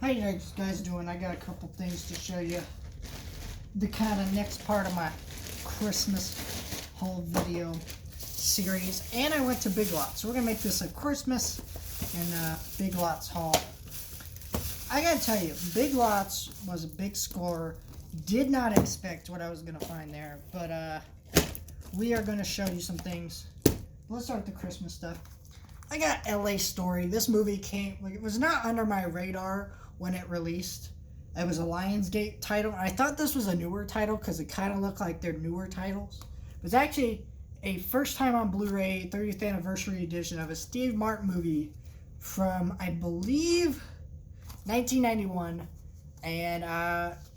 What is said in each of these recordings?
How you guys doing? I got a couple things to show you. The kind of next part of my Christmas haul video series. And I went to Big Lots. So we're going to make this a Christmas and Big Lots haul. I got to tell you, Big Lots was a big score. Did not expect what I was going to find there. But we are going to show you some things. Let's start with the Christmas stuff. I got LA Story. This movie it was not under my radar when it released. It was a Lionsgate title. I thought this was a newer title because it kind of looked like their newer titles. It was actually a first time on Blu-ray 30th anniversary edition of a Steve Martin movie from, I believe, 1991. And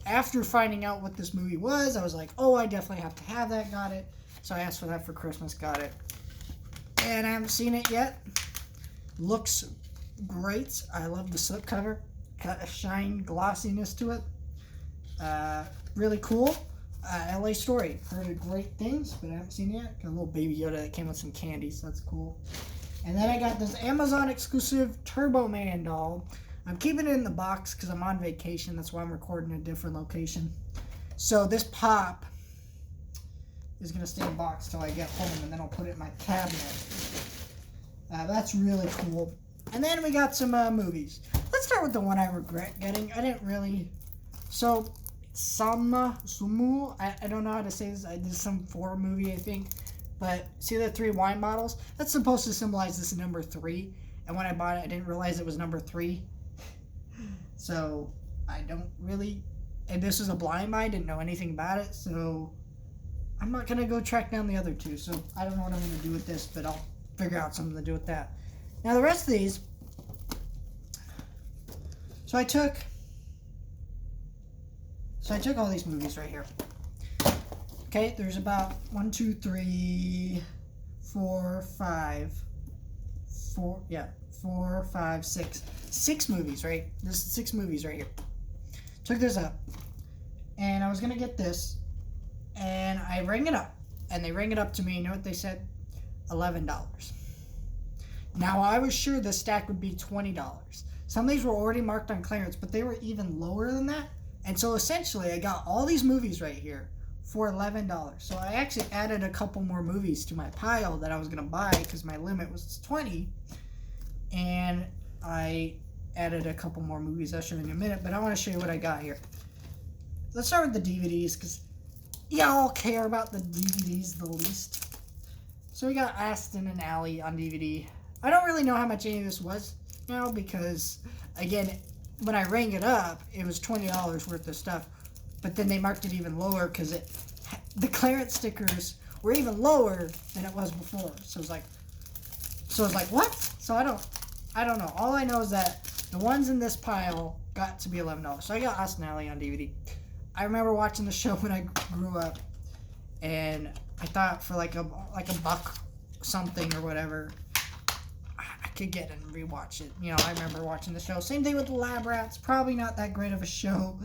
after finding out what this movie was, I was like, oh, I definitely have to have that. Got it. So I asked for that for Christmas. Got it. And I haven't seen it yet. Looks great. I love the slipcover. Got a shine glossiness to it. Really cool. LA Story. Heard great things, but I haven't seen it yet. Got a little Baby Yoda that came with some candy, so that's cool. And then I got this Amazon exclusive Turbo Man doll. I'm keeping it in the box because I'm on vacation. That's why I'm recording in a different location. So this pop is going to stay in the box till I get home, and then I'll put it in my cabinet. That's really cool. And then we got some movies. Let's start with the one I regret getting. I didn't really... So, Sumu, I don't know how to say this. I did some 4 movie, I think. But, see the 3 wine bottles? That's supposed to symbolize this number 3. And when I bought it, I didn't realize it was number 3. So, I don't really... And this was a blind buy. I didn't know anything about it. So, I'm not going to go track down the other 2. So, I don't know what I'm going to do with this. But I'll figure out something to do with that. Now, the rest of these... So I took all these movies right here. Okay, there's about 1, 2, 3, 4, 5, 4, 5, 6. 6 movies, right? There's 6 movies right here. Took this up. And I was going to get this. And I rang it up. And they rang it up to me. You know what they said? $11. Now, I was sure this stack would be $20. Some of these were already marked on clearance, but they were even lower than that. And so essentially, I got all these movies right here for $11. So I actually added a couple more movies to my pile that I was going to buy because my limit was 20. And I added a couple more movies. I'll show you in a minute, but I want to show you what I got here. Let's start with the DVDs because y'all care about the DVDs the least. So we got Aston and Ally on DVD. I don't really know how much any of this was now because, again, when I rang it up, it was $20 worth of stuff. But then they marked it even lower because the clearance stickers were even lower than it was before. So it's like, what? So I don't know. All I know is that the ones in this pile got to be $11. So I got Aston and Ally on DVD. I remember watching the show when I grew up, and I thought for like a buck something or whatever, could get and rewatch it. You know, I remember watching the show. Same thing with the Lab Rats. Probably not that great of a show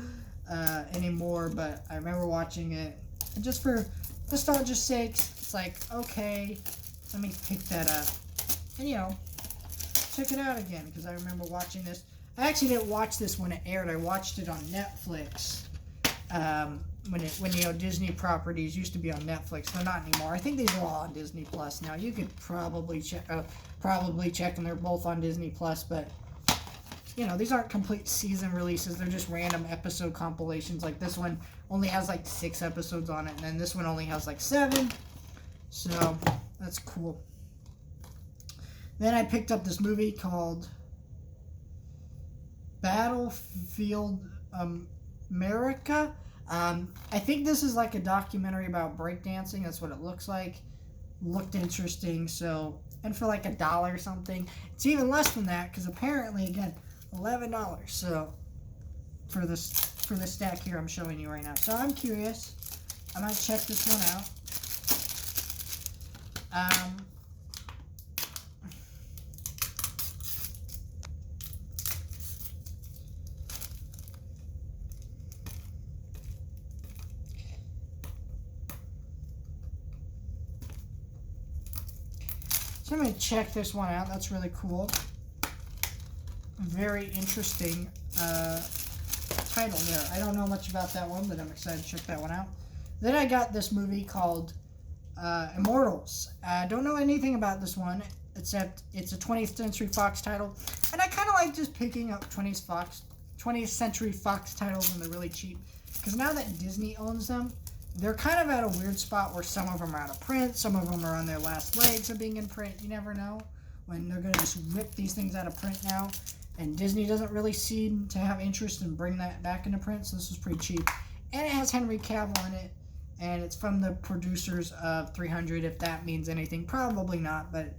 anymore, but I remember watching it. And just for nostalgia's sake, it's like, okay, let me pick that up. And, you know, check it out again, because I remember watching this. I actually didn't watch this when it aired. I watched it on Netflix. When you know, Disney properties used to be on Netflix. They're not anymore. I think these are all on Disney Plus now. You could probably check, and they're both on Disney Plus. But you know, these aren't complete season releases. They're just random episode compilations. Like this one only has like 6 episodes on it, and then this one only has like 7. So that's cool. Then I picked up this movie called Battlefield America. I think this is like a documentary about breakdancing. That's what it looks like. Looked interesting. So, and for like $1 or something. It's even less than that because apparently, again, $11. So, for this stack here I'm showing you right now. So I'm curious. I might check this one out. So I'm going to check this one out. That's really cool. Very interesting. title there. I don't know much about that one, but I'm excited to check that one out. Then I got this movie called Immortals. I don't know anything about this one, except it's a 20th Century Fox title. And I kind of like just picking up 20th Century Fox titles when they're really cheap. Because now that Disney owns them, they're kind of at a weird spot where some of them are out of print, some of them are on their last legs of being in print. You never know when they're going to just rip these things out of print now. And Disney doesn't really seem to have interest in bringing that back into print, so this was pretty cheap. And it has Henry Cavill in it, and it's from the producers of 300, if that means anything. Probably not, but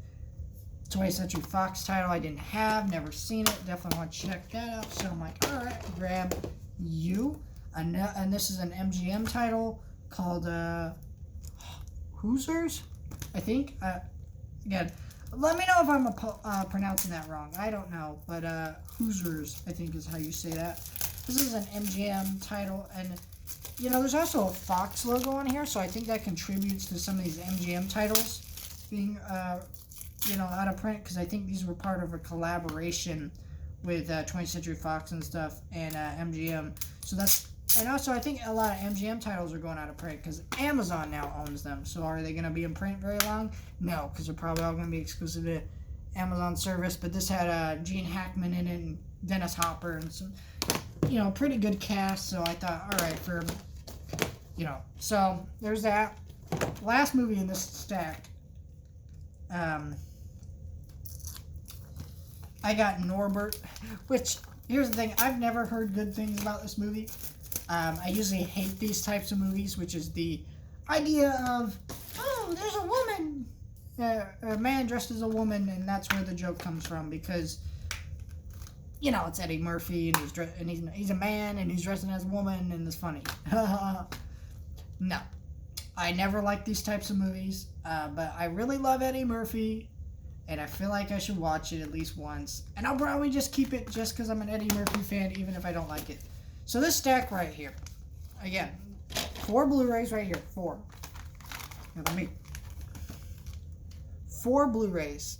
20th Century Fox title I didn't have, never seen it, definitely want to check that out. So I'm like, alright, grab you. And this is an MGM title called Hoosiers, I think. Again, let me know if I'm pronouncing that wrong. I don't know, but Hoosiers, I think is how you say that. This is an MGM title, and you know, there's also a Fox logo on here, so I think that contributes to some of these MGM titles being, you know, out of print, because I think these were part of a collaboration with 20th Century Fox and stuff, and MGM. So that's, and also I think a lot of MGM titles are going out of print because Amazon now owns them. So are they going to be in print very long? No, because they're probably all going to be exclusive to Amazon service. But this had Gene Hackman in it and Dennis Hopper and some, you know, pretty good cast. So I thought, all right, for, you know, so there's that. Last movie in this stack. I got Norbert, which, here's the thing, I've never heard good things about this movie. I usually hate these types of movies, which is the idea of, oh, there's a woman, a man dressed as a woman, and that's where the joke comes from, because, you know, it's Eddie Murphy, and he's a man, and he's dressing as a woman, and it's funny. No. I never like these types of movies, but I really love Eddie Murphy, and I feel like I should watch it at least once. And I'll probably just keep it just because I'm an Eddie Murphy fan, even if I don't like it. So this stack right here, again, 4 Blu-rays right here, 4. Now let me, 4 Blu-rays.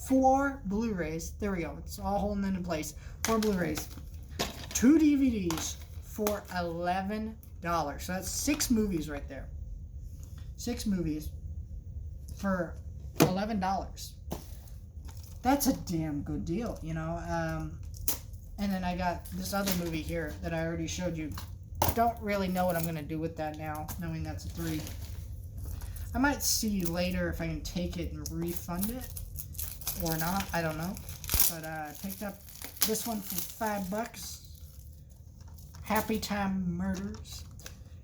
4 Blu-rays. There we go. It's all holding into place. 4 Blu-rays. 2 DVDs for $11. So that's 6 movies right there. 6 movies for $11. That's a damn good deal, you know. And then I got this other movie here that I already showed you. Don't really know what I'm going to do with that now, knowing that's a 3. I might see later if I can take it and refund it or not. I don't know. But I picked up this one for $5. Happy Time Murders.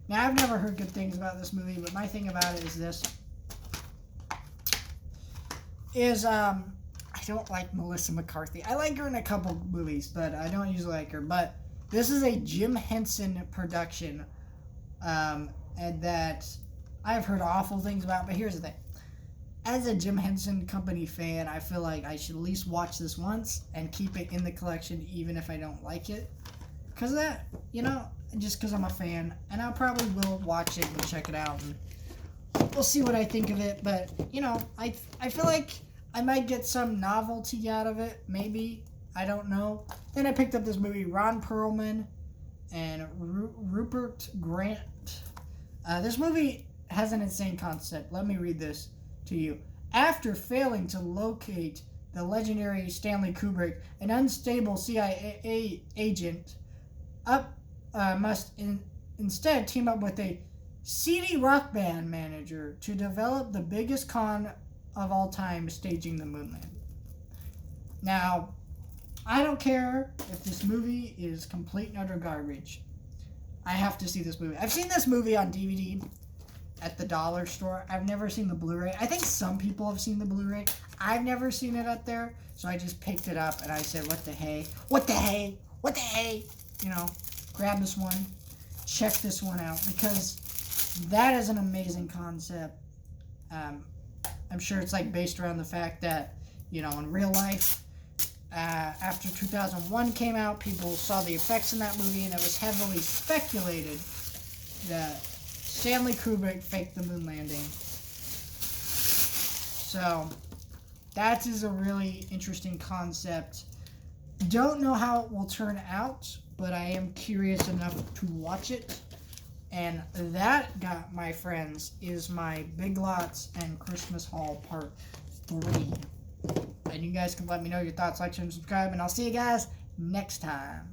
Now, I've never heard good things about this movie, but my thing about it is this. I don't like Melissa McCarthy. I like her in a couple movies, but I don't usually like her. But this is a Jim Henson production, and that I've heard awful things about. But here's the thing. As a Jim Henson Company fan, I feel like I should at least watch this once and keep it in the collection, even if I don't like it. Because of that, you know, just because I'm a fan. And I probably will watch it and check it out. And we'll see what I think of it. But, you know, I feel like I might get some novelty out of it. Maybe. I don't know. Then I picked up this movie, Ron Perlman and Rupert Grant. This movie has an insane concept. Let me read this to you. After failing to locate the legendary Stanley Kubrick, an unstable CIA agent must instead team up with a seedy rock band manager to develop the biggest con of all time, staging the moon landing. Now, I don't care if this movie is complete and utter garbage. I have to see this movie. I've seen this movie on DVD at the dollar store. I've never seen the Blu-ray. I think some people have seen the Blu-ray. I've never seen it up there, so I just picked it up and I said, what the hey? What the hey? What the hey? You know, grab this one, check this one out, because that is an amazing concept. I'm sure it's like based around the fact that, you know, in real life, after 2001 came out, people saw the effects in that movie, and it was heavily speculated that Stanley Kubrick faked the moon landing. So that is a really interesting concept. Don't know how it will turn out, but I am curious enough to watch it. And that, my friends, is my Big Lots and Christmas Haul Part 3. And you guys can let me know your thoughts, like, share, and subscribe. And I'll see you guys next time.